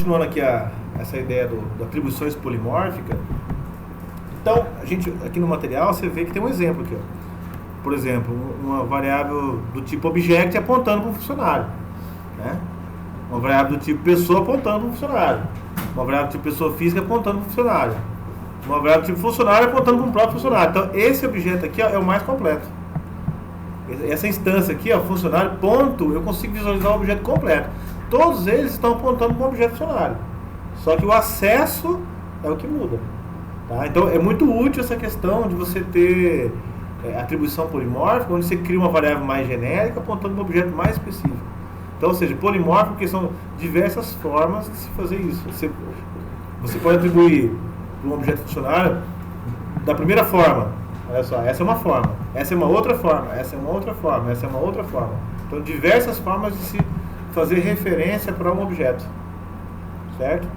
Continuando aqui essa ideia do atribuições polimórficas, então, a gente, aqui no material, você vê que tem um exemplo aqui. Ó. Por exemplo, uma variável do tipo object apontando para um funcionário. Né? Uma variável do tipo pessoa apontando para um funcionário. Uma variável do tipo pessoa física apontando para um funcionário. Uma variável do tipo funcionário apontando para um próprio funcionário. Então, esse objeto aqui, ó, é o mais completo. Essa instância aqui, ó, funcionário, ponto, eu consigo visualizar o objeto completo. Todos eles estão apontando para um objeto funcionário. Só que o acesso é o que muda. Tá? Então é muito útil essa questão de você ter atribuição polimórfica, onde você cria uma variável mais genérica apontando para um objeto mais específico. Então, ou seja, polimórfico, porque são diversas formas de se fazer isso. Você pode atribuir para um objeto funcionário da primeira forma. Olha só, essa é uma forma, essa é uma outra forma, essa é uma outra forma, essa é uma outra forma. Então, diversas formas de se fazer referência para um objeto. Certo?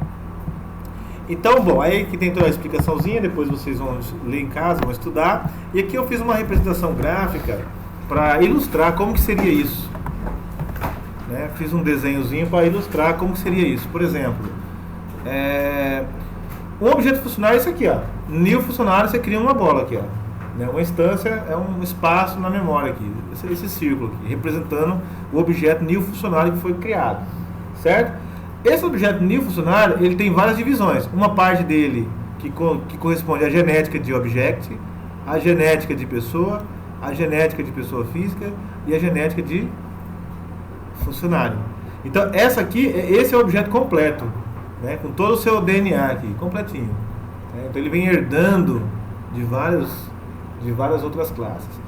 Então, bom, aí que tem toda a explicaçãozinha, depois vocês vão ler em casa, vão estudar. E aqui eu fiz uma representação gráfica para ilustrar como que seria isso. Né? Fiz um desenhozinho para ilustrar como que seria isso. Por exemplo, um objeto funcionário é isso aqui, ó. New funcionário, você cria uma bola aqui, ó. Né? Uma instância é um espaço na memória aqui, esse círculo aqui, representando o objeto new funcionário que foi criado. Certo? Esse objeto new funcionário, ele tem várias divisões. Uma parte dele que corresponde à genética de object, a genética de pessoa, a genética de pessoa física e a genética de funcionário. Então, esse é o objeto completo, né, com todo o seu DNA aqui, completinho. Né? Então, ele vem herdando de várias outras classes.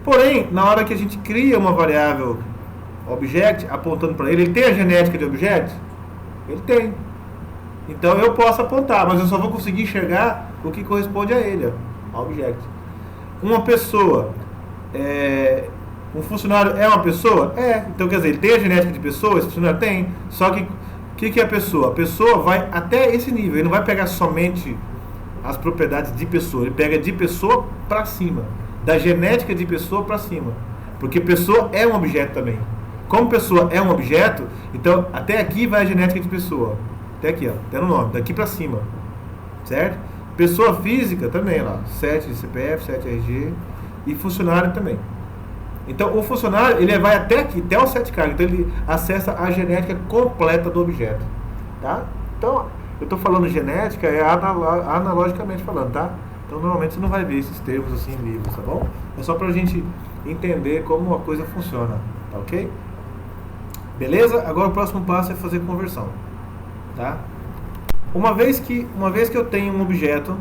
Porém, na hora que a gente cria uma variável object, apontando para ele tem a genética de object? Ele tem. Então eu posso apontar, mas eu só vou conseguir enxergar o que corresponde a ele, ó, object. Uma pessoa, um funcionário é uma pessoa? É. Então quer dizer, ele tem a genética de pessoa, esse funcionário tem. Só que, o que é a pessoa? A pessoa vai até esse nível, ele não vai pegar somente as propriedades de pessoa, ele pega de pessoa para cima, da genética de pessoa para cima. Porque pessoa é um objeto também. Como pessoa é um objeto, então até aqui vai a genética de pessoa. Até aqui, ó, até no nome, daqui pra cima. Certo? Pessoa física também, lá, 7 de CPF, 7 RG e funcionário também. Então o funcionário, ele vai até aqui, até o 7 cargo, então ele acessa a genética completa do objeto. Tá? Então, eu estou falando genética, analogicamente falando, tá? Então normalmente você não vai ver esses termos assim em livros, tá bom? É só pra gente entender como a coisa funciona, tá ok? Beleza? Agora o próximo passo é fazer conversão. Tá? Uma vez que eu tenho um objeto,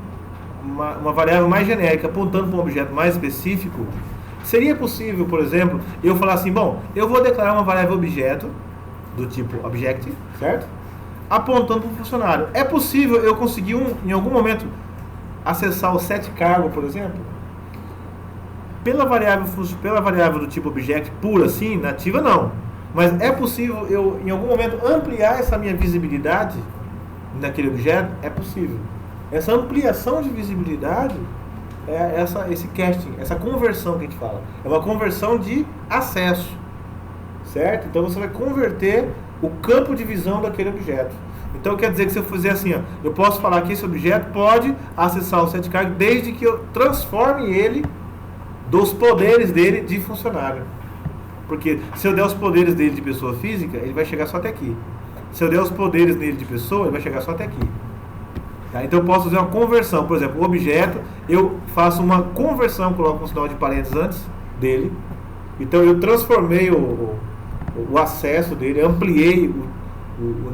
uma variável mais genérica apontando para um objeto mais específico, seria possível, por exemplo, eu falar assim, bom, eu vou declarar uma variável objeto, do tipo object, certo? Apontando para um funcionário. É possível eu conseguir em algum momento acessar o set cargo, por exemplo? Pela variável do tipo object pura assim, nativa não. Mas é possível eu, em algum momento, ampliar essa minha visibilidade naquele objeto? É possível. Essa ampliação de visibilidade é esse casting, essa conversão que a gente fala. É uma conversão de acesso. Certo? Então você vai converter o campo de visão daquele objeto. Então quer dizer que se eu fizer assim, ó, eu posso falar que esse objeto pode acessar o set cargo desde que eu transforme ele dos poderes dele de funcionário. Porque se eu der os poderes dele de pessoa física, ele vai chegar só até aqui. Se eu der os poderes dele de pessoa, ele vai chegar só até aqui. Tá? Então eu posso fazer uma conversão. Por exemplo, o objeto, eu faço uma conversão, coloco um sinal de parênteses antes dele. Então eu transformei o acesso dele, ampliei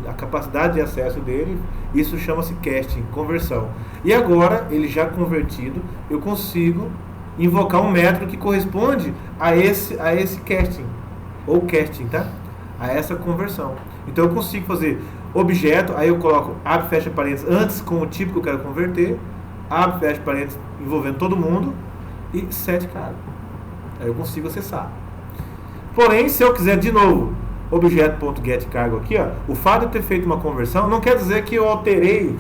a capacidade de acesso dele. Isso chama-se casting, conversão. E agora, ele já convertido, eu consigo invocar um método que corresponde a esse casting, ou casting, tá? A essa conversão. Então eu consigo fazer objeto, aí eu coloco abre, fecha parênteses antes com o tipo que eu quero converter, abre, fecha parênteses envolvendo todo mundo e set cargo. Aí eu consigo acessar. Porém, se eu quiser de novo objeto.getCargo aqui, ó, o fato de eu ter feito uma conversão não quer dizer que eu alterei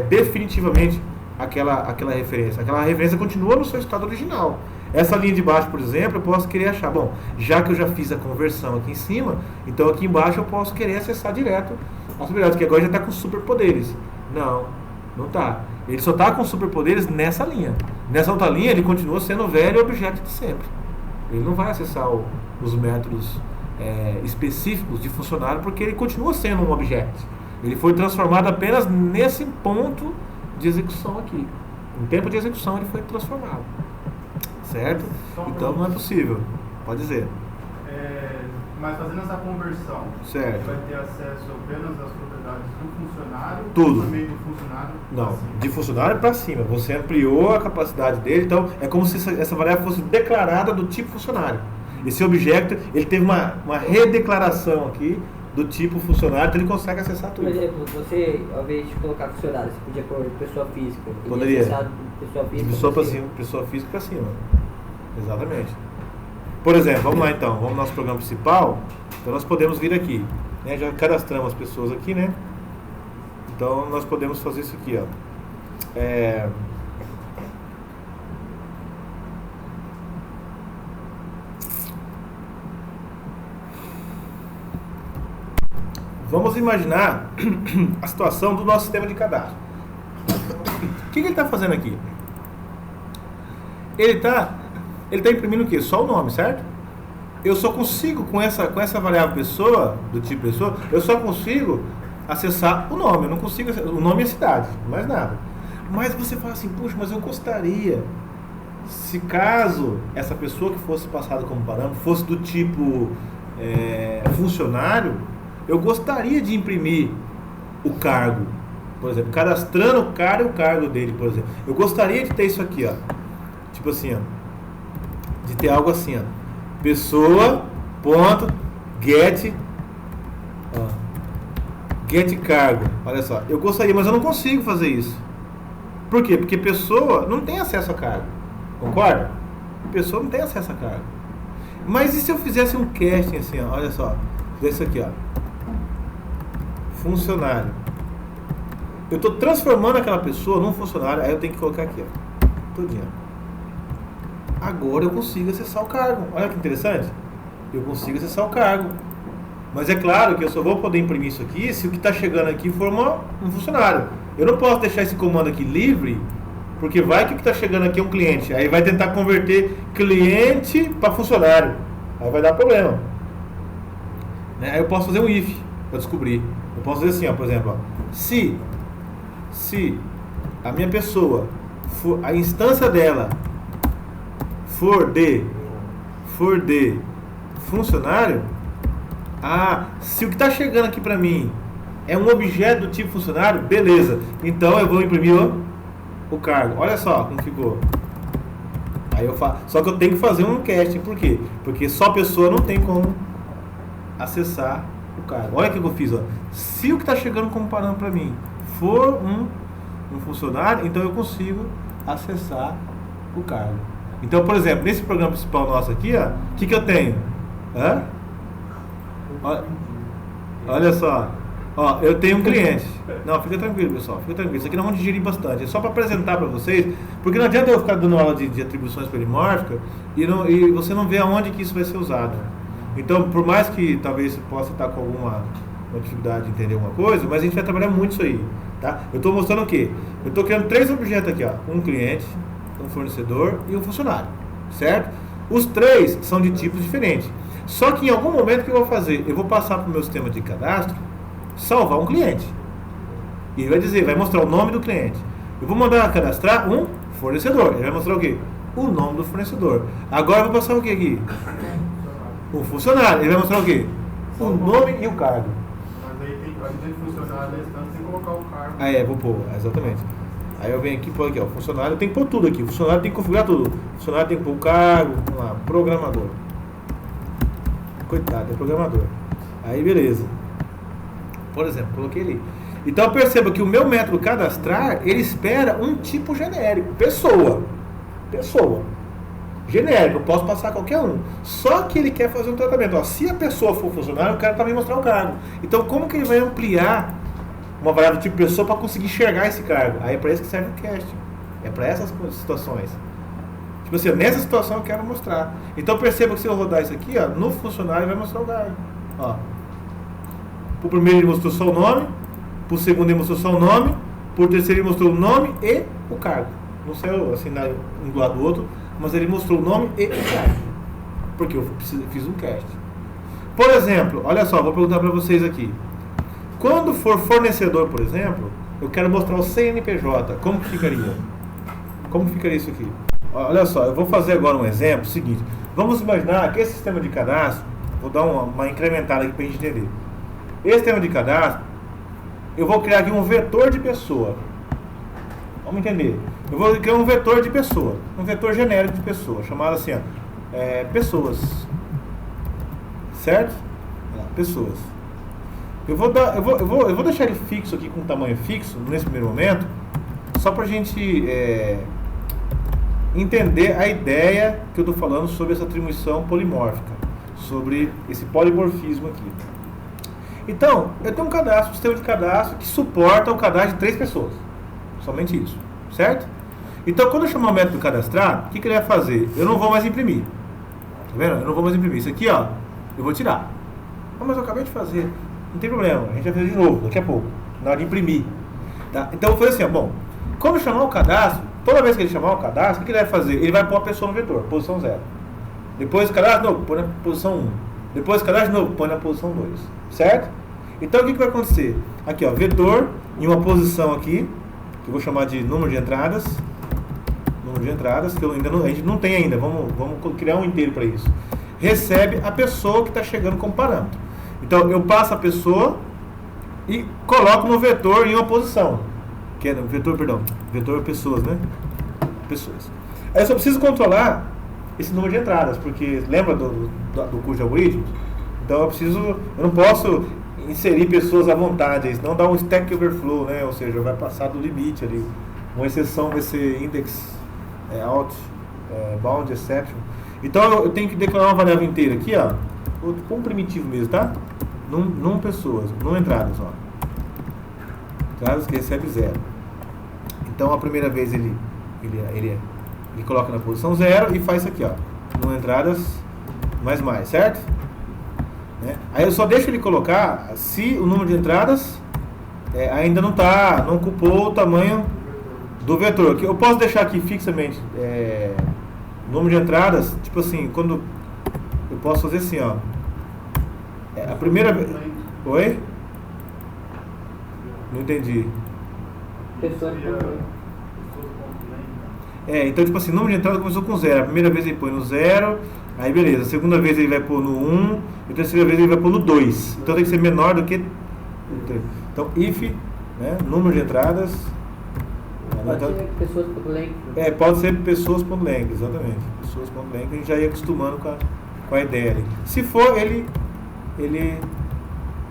definitivamente aquela referência. Aquela referência continua no seu estado original. Essa linha de baixo, por exemplo, eu posso querer achar, bom, já que eu já fiz a conversão aqui em cima, então aqui embaixo eu posso querer acessar direto possibilidade, que agora já está com superpoderes. Não, não está. Ele só está com superpoderes nessa linha. Nessa outra linha, ele continua sendo o velho objeto de sempre. Ele não vai acessar os métodos específicos de funcionário, porque ele continua sendo um objeto. Ele foi transformado apenas nesse ponto de execução aqui. Em tempo de execução ele foi transformado. Certo? Então não é possível. Pode dizer. Mas fazendo essa conversão, certo, vai ter acesso apenas às propriedades do funcionário? Tudo. Também do funcionário? Não, de funcionário para cima. Você ampliou a capacidade dele, então é como se essa variável fosse declarada do tipo funcionário. Esse objeto, ele teve uma redeclaração aqui do tipo funcionário, então ele consegue acessar tudo. Por exemplo, você, ao invés de colocar funcionário, você podia pôr pessoa física. Poderia. Pessoa física. De pessoa para cima, pessoa física para cima. Exatamente. Por exemplo, vamos lá então, vamos no nosso programa principal. Então nós podemos vir aqui, né? Já cadastramos as pessoas aqui, né? Então nós podemos fazer isso aqui, ó. Vamos imaginar a situação do nosso sistema de cadastro. O que ele está fazendo aqui? Ele está imprimindo o quê? Só o nome, certo? Eu só consigo, com essa variável pessoa, do tipo pessoa, eu só consigo acessar o nome. Eu não consigo acessar o nome e a cidade, mais nada. Mas você fala assim, puxa, mas eu gostaria, se caso essa pessoa que fosse passada como parâmetro fosse do tipo funcionário, eu gostaria de imprimir o cargo, por exemplo, cadastrando o cara e o cargo dele, por exemplo. Eu gostaria de ter isso aqui, ó. Tipo assim, ó. De ter algo assim, ó. Pessoa, ponto, get cargo. Olha só. Eu gostaria, mas eu não consigo fazer isso. Por quê? Porque pessoa não tem acesso a cargo. Concorda? Pessoa não tem acesso a cargo. Mas e se eu fizesse um casting assim, ó? Olha só. Fizesse aqui, ó. Funcionário. Eu estou transformando aquela pessoa num funcionário, aí eu tenho que colocar aqui, ó, tudinho. Agora eu consigo acessar o cargo. Olha que interessante. Eu consigo acessar o cargo. Mas é claro que eu só vou poder imprimir isso aqui se o que está chegando aqui for um funcionário. Eu não posso deixar esse comando aqui livre, porque vai que o que está chegando aqui é um cliente. Aí vai tentar converter cliente para funcionário. Aí vai dar problema. Né? Aí eu posso fazer um if para descobrir. Eu posso dizer assim, ó, por exemplo, ó, se a minha pessoa, a instância dela for de funcionário, se o que está chegando aqui para mim é um objeto do tipo funcionário, beleza, então eu vou imprimir o cargo. Olha só como ficou. Aí eu faço, só que eu tenho que fazer um casting, por quê? Porque só pessoa não tem como acessar o cargo. Olha o que eu fiz, ó. Se o que está chegando como parâmetro para mim for um funcionário, então eu consigo acessar o cargo. Então, por exemplo, nesse programa principal nosso aqui, ó, o que eu tenho? Olha só. Ó, eu tenho um cliente. Não, fica tranquilo, pessoal. Fica tranquilo. Isso aqui nós vamos digerir bastante. É só para apresentar para vocês, porque não adianta eu ficar dando aula de atribuições polimórficas e você não vê aonde que isso vai ser usado. Então, por mais que talvez você possa estar com alguma dificuldade de entender alguma coisa, mas a gente vai trabalhar muito isso aí, tá? Eu estou mostrando o quê? Eu estou criando 3 objetos aqui, ó. Um cliente, um fornecedor e um funcionário, certo? Os 3 são de tipos diferentes. Só que em algum momento que eu vou fazer, eu vou passar para o meu sistema de cadastro, salvar um cliente. E ele vai dizer, vai mostrar o nome do cliente. Eu vou mandar cadastrar um fornecedor. Ele vai mostrar o quê? O nome do fornecedor. Agora eu vou passar o quê aqui? O funcionário. Ele vai mostrar o quê? O nome e o cargo. Mas aí a gente tem funcionário sem colocar o cargo. Vou pôr, exatamente. Aí eu venho aqui e pôr aqui, ó, funcionário, tem que pôr tudo aqui. O funcionário tem que configurar tudo. O funcionário tem que pôr o cargo, vamos lá, programador. Coitado, é programador. Aí beleza. Por exemplo, coloquei ali. Então perceba que o meu método cadastrar, ele espera um tipo genérico. Pessoa. Genérico, eu posso passar qualquer um. Só que ele quer fazer um tratamento. Ó, se a pessoa for funcionário, eu quero também mostrar o cargo. Então como que ele vai ampliar uma variável tipo pessoa para conseguir enxergar esse cargo? Aí é para isso que serve o casting. É para essas situações. Tipo assim, nessa situação eu quero mostrar. Então perceba que se eu rodar isso aqui, ó, no funcionário vai mostrar o cargo. Ó. Pro primeiro ele mostrou só o nome, pro segundo ele mostrou só o nome, pro terceiro ele mostrou o nome e o cargo. Não saiu assim um do lado do outro, mas ele mostrou o nome e o cargo. Porque eu fiz um cast. Por exemplo, olha só, vou perguntar para vocês aqui. Quando for fornecedor, por exemplo, eu quero mostrar o CNPJ. Como que ficaria? Como ficaria isso aqui? Olha só, eu vou fazer agora um exemplo seguinte. Vamos imaginar que esse sistema de cadastro, vou dar uma incrementada aqui para a gente entender. Esse sistema de cadastro, eu vou criar aqui um vetor de pessoa. Vamos entender. Eu vou criar um vetor de pessoa, um vetor genérico de pessoa, chamado assim, ó, pessoas. Certo? Pessoas. Eu vou deixar ele fixo aqui com tamanho fixo nesse primeiro momento, só para a gente entender a ideia que eu estou falando sobre essa atribuição polimórfica, sobre esse polimorfismo aqui. Então, eu tenho um cadastro, um sistema de cadastro que suporta o cadastro de 3 pessoas. Somente isso, certo? Então, quando eu chamar o método cadastrar, o que ele vai fazer? Eu não vou mais imprimir. Tá vendo? Eu não vou mais imprimir. Isso aqui, ó, eu vou tirar. Ah, mas eu acabei de fazer. Não tem problema, a gente vai fazer de novo, daqui a pouco, na hora de imprimir. Tá? Então, eu vou fazer assim, ó, bom, quando eu chamar o cadastro, toda vez que ele chamar o cadastro, o que ele vai fazer? Ele vai pôr a pessoa no vetor, posição 0. Depois o cadastro, não, põe na posição 1. Depois o cadastro, não, põe na posição 2. Certo? Então, o que vai acontecer? Aqui, ó, vetor, em uma posição aqui, que eu vou chamar de número de entradas. Número de entradas, que a gente não tem ainda, vamos criar um inteiro para isso. Recebe a pessoa que está chegando como parâmetro. Então, eu passo a pessoa e coloco no vetor em uma posição. Que é vetor pessoas, né? Pessoas. Aí eu só preciso controlar esse número de entradas, porque lembra do curso de algoritmos? Então eu não posso inserir pessoas à vontade, senão dá um stack overflow, né? Ou seja, vai passar do limite ali. Uma exceção vai ser index out, bound exception. Então eu tenho que declarar uma variável inteira aqui, ó, com um primitivo mesmo, tá? Num pessoas, num entradas, ó. Entradas que recebe 0. Então a primeira vez ele coloca na posição 0 e faz isso aqui, ó, num entradas mais, certo? Né? Aí eu só deixo ele colocar se o número de entradas ainda não ocupou o tamanho do vetor. Eu posso deixar aqui fixamente número de entradas, tipo assim, quando eu posso fazer assim, ó, a primeira vez. Oi? Não entendi. Então tipo assim, número de entrada começou com 0. A primeira vez ele põe no 0, aí beleza. A segunda vez ele vai pôr no 1, e a terceira vez ele vai pôr no 2. Então tem que ser menor do que. Então if, né, número de entradas. Pode ser pessoas.length. Pode ser pessoas.length, exatamente. Pessoas.length, a gente já ia acostumando com a ideia ali. Se for, ele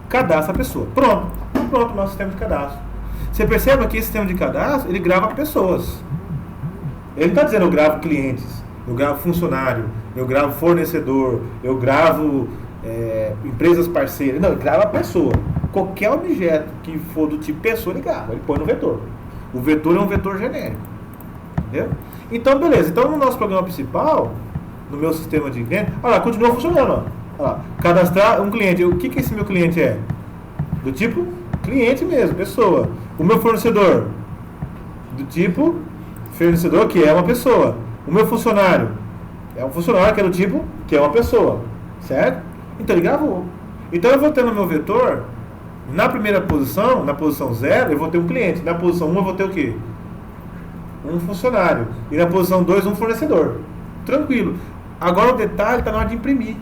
cadastra a pessoa. Pronto, nosso sistema de cadastro. Você percebe que esse sistema de cadastro, ele grava pessoas. Ele não está dizendo eu gravo clientes, eu gravo funcionário, eu gravo fornecedor, eu gravo empresas parceiras. Não, ele grava a pessoa. Qualquer objeto que for do tipo pessoa, ele grava, ele põe no vetor. O vetor é um vetor genérico. Entendeu? Então, beleza. Então, no nosso programa principal, no meu sistema de cliente, olha lá, continua funcionando. Ó. Olha lá, cadastrar um cliente. O que esse meu cliente é? Do tipo cliente mesmo, pessoa. O meu fornecedor, do tipo fornecedor, que é uma pessoa. O meu funcionário é um funcionário que é do tipo que é uma pessoa. Certo? Então, ele gravou. Então, eu vou ter no meu vetor, na primeira posição, na posição 0, eu vou ter um cliente. Na posição 1, eu vou ter o quê? Um funcionário. E na posição 2, um fornecedor. Tranquilo. Agora o detalhe está na hora de imprimir.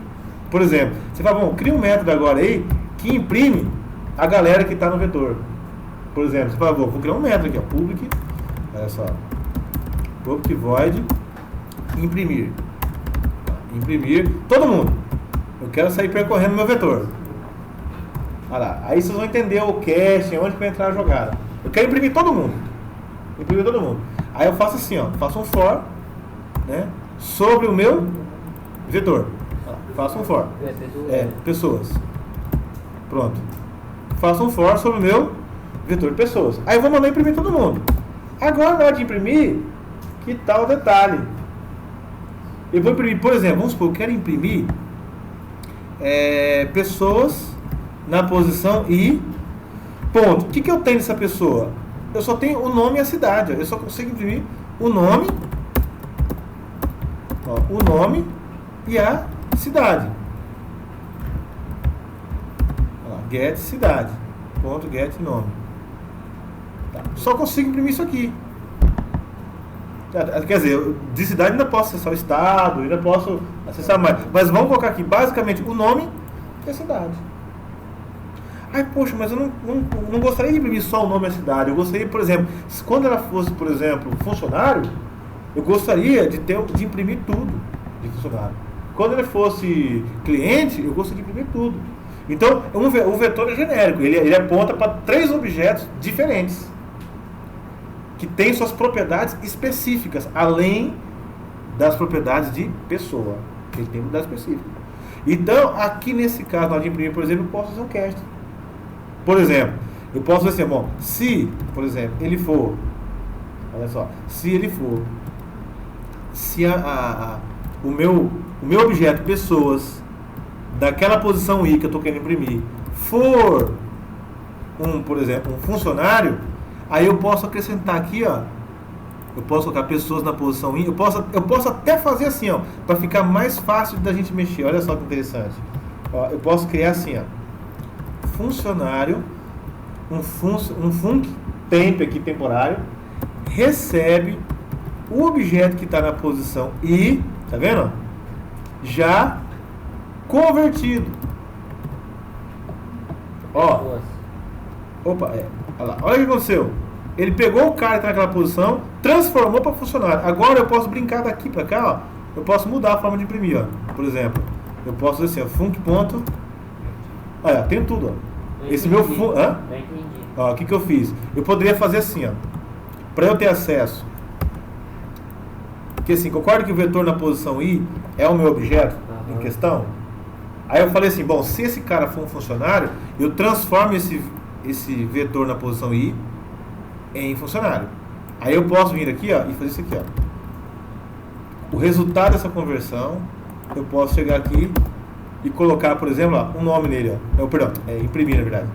Por exemplo, você fala, bom, cria um método agora aí que imprime a galera que está no vetor. Por exemplo, você fala, vou criar um método aqui, ó, public, olha só, public void, imprimir. Imprimir todo mundo. Eu quero sair percorrendo meu vetor. Olha lá, aí vocês vão entender o caching, onde vai entrar a jogada. Eu quero imprimir todo mundo. Imprimir todo mundo. Aí eu faço assim, ó, faço um for, né, sobre o meu vetor. Faço um for. Pessoas. Pronto. Faço um for sobre o meu vetor de pessoas. Aí eu vou mandar imprimir todo mundo. Agora, na hora de imprimir, que tal o detalhe? Eu vou imprimir, por exemplo, vamos supor, eu quero imprimir pessoas na posição I, ponto. O que eu tenho dessa pessoa? Eu só tenho o nome e a cidade. Eu só consigo imprimir o nome, o nome e a cidade. Get cidade, ponto, get nome. Tá. Só consigo imprimir isso aqui. Quer dizer, de cidade ainda posso acessar o estado, ainda posso acessar mais. Mas vamos colocar aqui, basicamente, o nome e a cidade. Ai, poxa, mas eu não gostaria de imprimir só o nome e a cidade. Eu gostaria, por exemplo, quando ela fosse, por exemplo, funcionário, eu gostaria de imprimir tudo de funcionário. Quando ele fosse cliente, eu gostaria de imprimir tudo. Então, o vetor é genérico, ele aponta para 3 objetos diferentes, que têm suas propriedades específicas, além das propriedades de pessoa. Ele tem propriedades específicas. Então, aqui nesse caso, na hora de imprimir, por exemplo, eu posso fazer um cast. Por exemplo, eu posso dizer assim, bom, se, por exemplo, ele for, olha só, se o meu objeto pessoas daquela posição I que eu estou querendo imprimir for por exemplo, um funcionário, aí eu posso acrescentar aqui, ó, eu posso colocar pessoas na posição I, eu posso até fazer assim, ó, para ficar mais fácil da gente mexer. Olha só que interessante. Ó, eu posso criar assim, ó, funcionário, um func temp aqui temporário, recebe o objeto que está na posição I, tá vendo? Já convertido. Ó. Opa, olha lá. Olha o que aconteceu. Ele pegou o cara que está naquela posição, transformou para funcionário. Agora eu posso brincar daqui para cá, ó. Eu posso mudar a forma de imprimir, ó. Por exemplo, eu posso dizer assim, ó, func ponto. Olha, tem tudo, ó. Esse meu func. Hã? Ó, o que eu fiz? Eu poderia fazer assim, ó. Para eu ter acesso. Porque assim, concorda que o vetor na posição I é o meu objeto em questão? Aí eu falei assim, bom, se esse cara for um funcionário, eu transformo esse vetor na posição I em funcionário. Aí eu posso vir aqui, ó, e fazer isso aqui, ó. O resultado dessa conversão, eu posso chegar aqui e colocar, por exemplo, ó, um nome nele, ó. Imprimir, na verdade.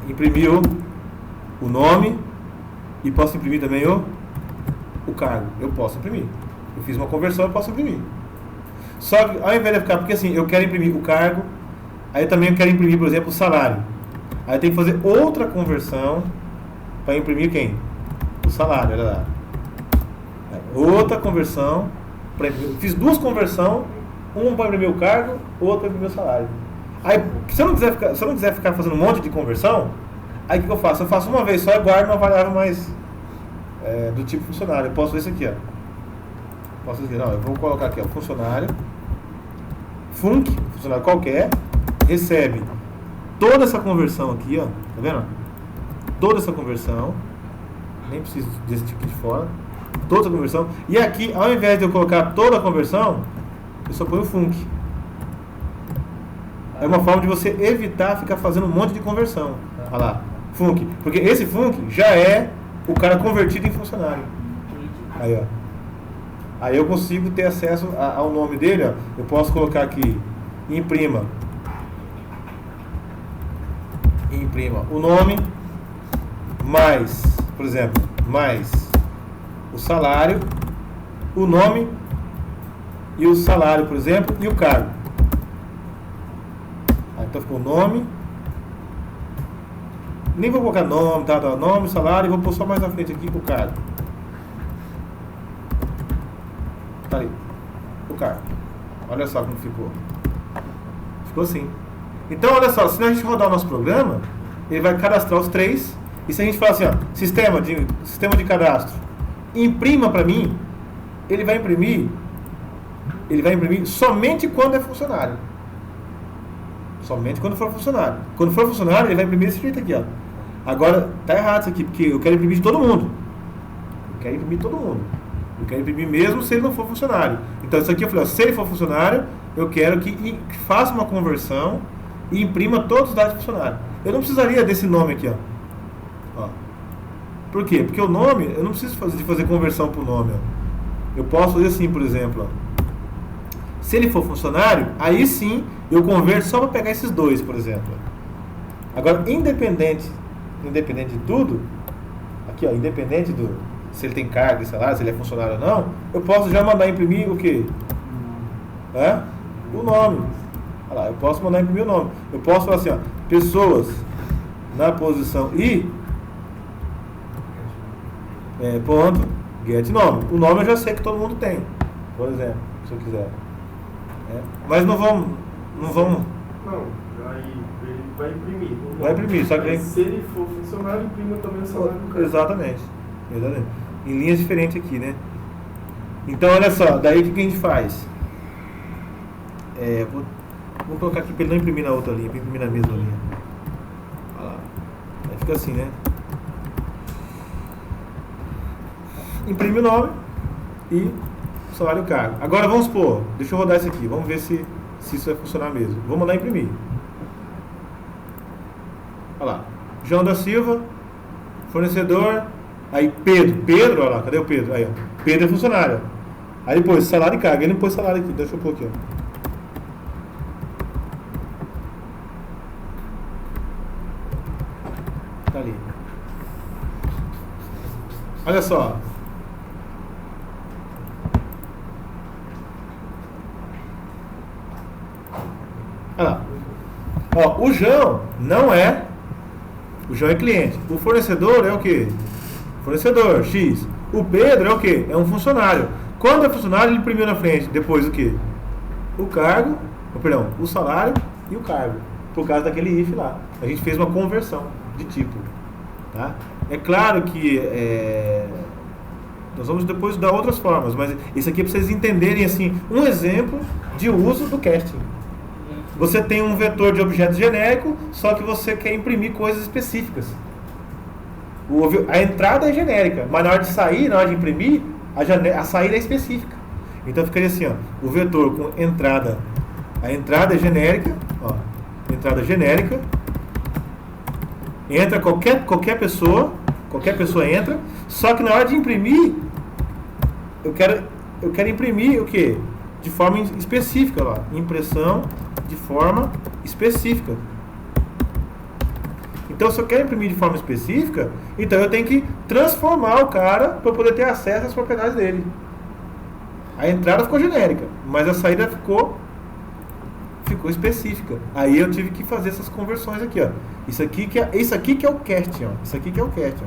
Imprimir o nome e posso imprimir também o cargo. Eu posso imprimir. Eu fiz uma conversão, eu posso imprimir. Só que ao invés de ficar, porque assim, eu quero imprimir o cargo, aí eu também quero imprimir, por exemplo, o salário. Aí eu tenho que fazer outra conversão para imprimir quem? O salário, olha lá. Outra conversão, eu fiz 2 conversões, uma para imprimir o cargo, outra para imprimir o salário. Aí, se eu não quiser ficar fazendo um monte de conversão, aí o que eu faço? Eu faço uma vez só e guardo uma variável mais do tipo funcionário. Eu posso ver isso aqui, ó. Posso dizer, não, eu vou colocar aqui, ó, funcionário qualquer, recebe toda essa conversão aqui, ó, tá vendo? Toda essa conversão, nem preciso desse tipo de fora, toda essa conversão, e aqui, ao invés de eu colocar toda a conversão, eu só ponho o func. É uma forma de você evitar ficar fazendo um monte de conversão. Olha lá, func, porque esse func já é o cara convertido em funcionário. Aí, ó. Aí eu consigo ter acesso ao nome dele, ó. Eu posso colocar aqui, imprima o nome, mais, por exemplo, mais o salário, o nome e o salário, por exemplo, e o cargo. Aí, então ficou o nome, nem vou colocar nome, tá, nome, salário, e vou pôr só mais na frente aqui o cargo. Tá ali, o cargo. Olha só como ficou. Ficou assim. Então, olha só, se a gente rodar o nosso programa, ele vai cadastrar os 3. E se a gente falar assim, ó, sistema de cadastro, imprima para mim, ele vai imprimir somente quando é funcionário. Somente quando for funcionário. Quando for funcionário, ele vai imprimir desse jeito aqui, ó. Agora, tá errado isso aqui, porque eu quero imprimir de todo mundo. Eu quero imprimir mesmo se ele não for funcionário. Então, isso aqui eu falei, ó, se ele for funcionário, eu quero que faça uma conversão e imprima todos os dados do funcionário. Eu não precisaria desse nome aqui, ó. Por quê? Porque o nome, eu não preciso fazer conversão para o nome, ó. Eu posso fazer assim, por exemplo, ó. Se ele for funcionário, aí sim eu converto só para pegar esses 2, por exemplo. Agora, independente de tudo, aqui ó, independente do se ele tem carga e salário, se ele é funcionário ou não, eu posso já mandar imprimir o quê? O nome. Olha lá, eu posso mandar imprimir o nome. Eu posso falar assim, ó, pessoas na posição I, ponto, get nome. O nome eu já sei que todo mundo tem, por exemplo, se eu quiser. Mas não vamos. Não, aí ele vai imprimir. Vai imprimir, só que se ele for funcionário, imprima também o salário do cara. Exatamente. Em linhas diferentes aqui, né? Então, olha só, daí o que a gente faz? Vou colocar aqui para ele não imprimir na outra linha, para imprimir na mesma linha. Olha lá. Aí fica assim, né? Imprime o nome e o salário e o cargo. Agora vamos supor, deixa eu rodar isso aqui, vamos ver se isso vai funcionar mesmo. Vou mandar imprimir. Olha lá. João da Silva, fornecedor. Aí Pedro, olha lá, cadê o Pedro? Aí, ó. Pedro é funcionário. Aí depois, salário e carga. Ele não pôs salário aqui, deixa eu pôr aqui, ó. Tá ali. Olha só. Olha lá. Ó, o João não é. O João é cliente. O fornecedor é o quê? Fornecedor, X. O Pedro é o quê? É um funcionário. Quando é funcionário, ele imprimiu na frente. Depois o quê? O cargo, o salário e o cargo. Por causa daquele if lá. A gente fez uma conversão de tipo. Tá? É claro que nós vamos depois dar outras formas, mas isso aqui é para vocês entenderem assim, um exemplo de uso do casting. Você tem um vetor de objeto genérico, só que você quer imprimir coisas específicas. A entrada é genérica, mas na hora de sair, na hora de imprimir, a saída é específica. Então ficaria assim, ó, o vetor com entrada, a entrada é genérica, ó, entrada genérica, entra qualquer pessoa entra, só que na hora de imprimir, eu quero imprimir o quê? De forma específica, lá, impressão de forma específica. Então, se eu quero imprimir de forma específica, então eu tenho que transformar o cara para poder ter acesso às propriedades dele. A entrada ficou genérica, mas a saída ficou específica. Aí eu tive que fazer essas conversões aqui, ó. Isso aqui que é o casting, ó. Isso aqui que é o casting.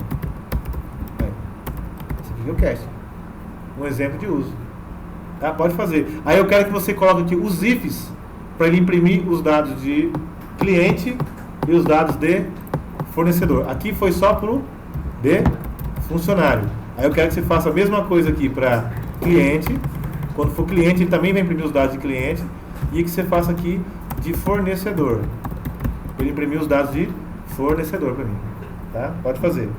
Isso aqui que é o casting. Um exemplo de uso. Tá? Pode fazer. Aí eu quero que você coloque aqui os ifs para ele imprimir os dados de cliente e os dados de fornecedor. Aqui foi só para o de funcionário. Aí eu quero que você faça a mesma coisa aqui para cliente. Quando for cliente, ele também vai imprimir os dados de cliente. E que você faça aqui de fornecedor. Ele imprimir os dados de fornecedor para mim. Tá? Pode fazer.